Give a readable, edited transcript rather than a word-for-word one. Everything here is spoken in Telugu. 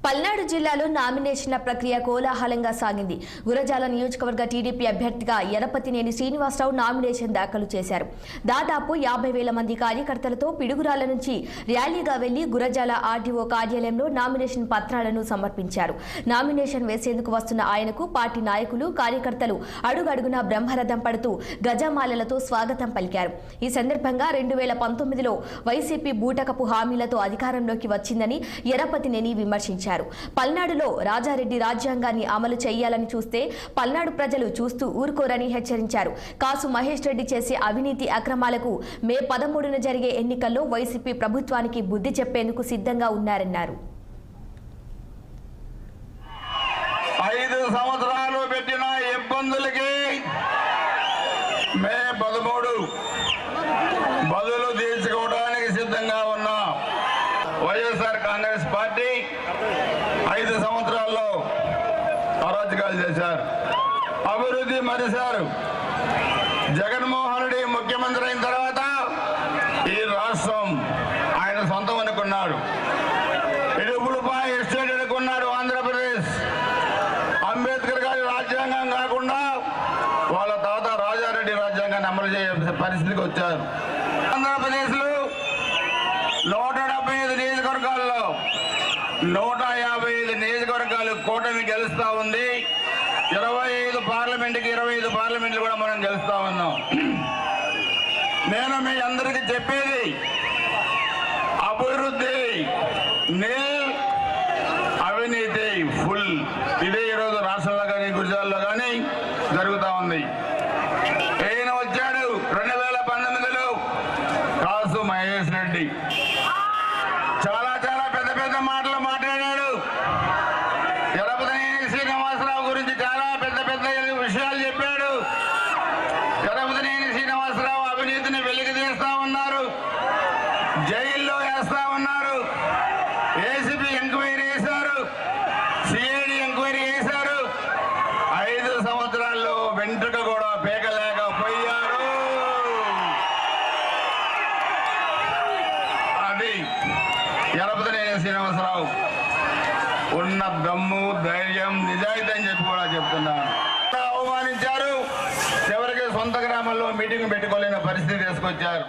పల్నాడు జిల్లాలో నామినేషన్ల ప్రక్రియ కోలాహలంగా సాగింది. గురజాల నియోజకవర్గ టీడీపీ అభ్యర్థిగా ఎరపతినేని శ్రీనివాసరావు నామినేషన్ దాఖలు చేశారు. దాదాపు 50,000 మంది కార్యకర్తలతో పిడుగురాళ్ల నుంచి ర్యాలీగా వెళ్లి గురజాల ఆర్డీఓ కార్యాలయంలో నామినేషన్ పత్రాలను సమర్పించారు. నామినేషన్ వేసేందుకు వస్తున్న ఆయనకు పార్టీ నాయకులు, కార్యకర్తలు అడుగడుగునా బ్రహ్మరథం పడుతూ గజమాలలతో స్వాగతం పలికారు. ఈ సందర్భంగా 2019లో వైసీపీ బూటకపు హామీలతో అధికారంలోకి వచ్చిందని ఎరపతినేని విమర్శించారు. పల్నాడులో రాజారెడ్డి రాజ్యాంగాన్ని అమలు చేయాలని చూస్తే పల్నాడు ప్రజలు చూస్తూ ఊరుకోరని హెచ్చరించారు. కాసు మహేష్ రెడ్డి చేసే అవినీతి అక్రమాలకు మే 13న జరిగే ఎన్నికల్లో వైసీపీ ప్రభుత్వానికి బుద్ధి చెప్పేందుకు సిద్ధంగా ఉన్నారన్నారు. 5 సంవత్సరాలు పెట్టిన ఇబ్బందులకి మే 13 బదులు తీర్చుకోవడానికి సిద్ధంగా ఉన్నా. వైఎస్ఆర్ కాంగ్రెస్ పార్టీ 5 సంవత్సరాల్లో అరాచకాలు చేశారు, అభివృద్ధి మరిశారు. జగన్మోహన్ రెడ్డి ముఖ్యమంత్రి అయిన తర్వాత ఈ రాష్ట్రం ఆయన సొంతం అనుకున్నాడు. ఇడుపులపై ఎస్టేట్ అనుకున్నాడు ఆంధ్రప్రదేశ్. అంబేద్కర్ గారి రాజ్యాంగం కాకుండా వాళ్ళ తాత రాజారెడ్డి రాజ్యాంగాన్ని అమలు చేసే పరిస్థితికి వచ్చారు. ఆంధ్రప్రదేశ్లో 175 నియోజకవర్గాల్లో 155 నియోజకవర్గాలు కూటమి గెలుస్తా ఉంది. 25 పార్లమెంట్కి 25 పార్లమెంట్లు కూడా మనం గెలుస్తా ఉన్నాం. నేను మీ అందరికీ చెప్పేది అభివృద్ధి నీల్, అవినీతి ఫుల్. ఇదే ఈరోజు రాష్ట్రంలో కానీ గుజరాత్లో కానీ జరుగుతూ ఉంది. ఈయన వచ్చాడు 2019లో కాసు మహేష్ రెడ్డి. చాలా పెద్ద పెద్ద మాటలు మాట్లాడాడు. ఎరపతినేని శ్రీనివాసరావు గురించి చాలా పెద్ద విషయాలు చెప్పాడు. ఎరపతినేని శ్రీనివాసరావు అవినీతిని వెలికితీస్తా ఉన్నారు, జైల్లో వేస్తా ఉన్నారు. ఏసీబీ ఎంక్వైరీ చేశారు, సిఐడి ఎంక్వైరీ చేశారు. 5 సంవత్సరాల్లో వెంట్రుక కూడా పేకలేకపోయారు. అది ఎరపతినేని శ్రీనివాసరావు ఉన్న దమ్ము, ధైర్యం, నిజాయితీ అని చెప్పి కూడా చెప్తున్నాను. అవమానించారు, చివరికి సొంత గ్రామంలో మీటింగ్ పెట్టుకోలేని పరిస్థితి తీసుకొచ్చారు.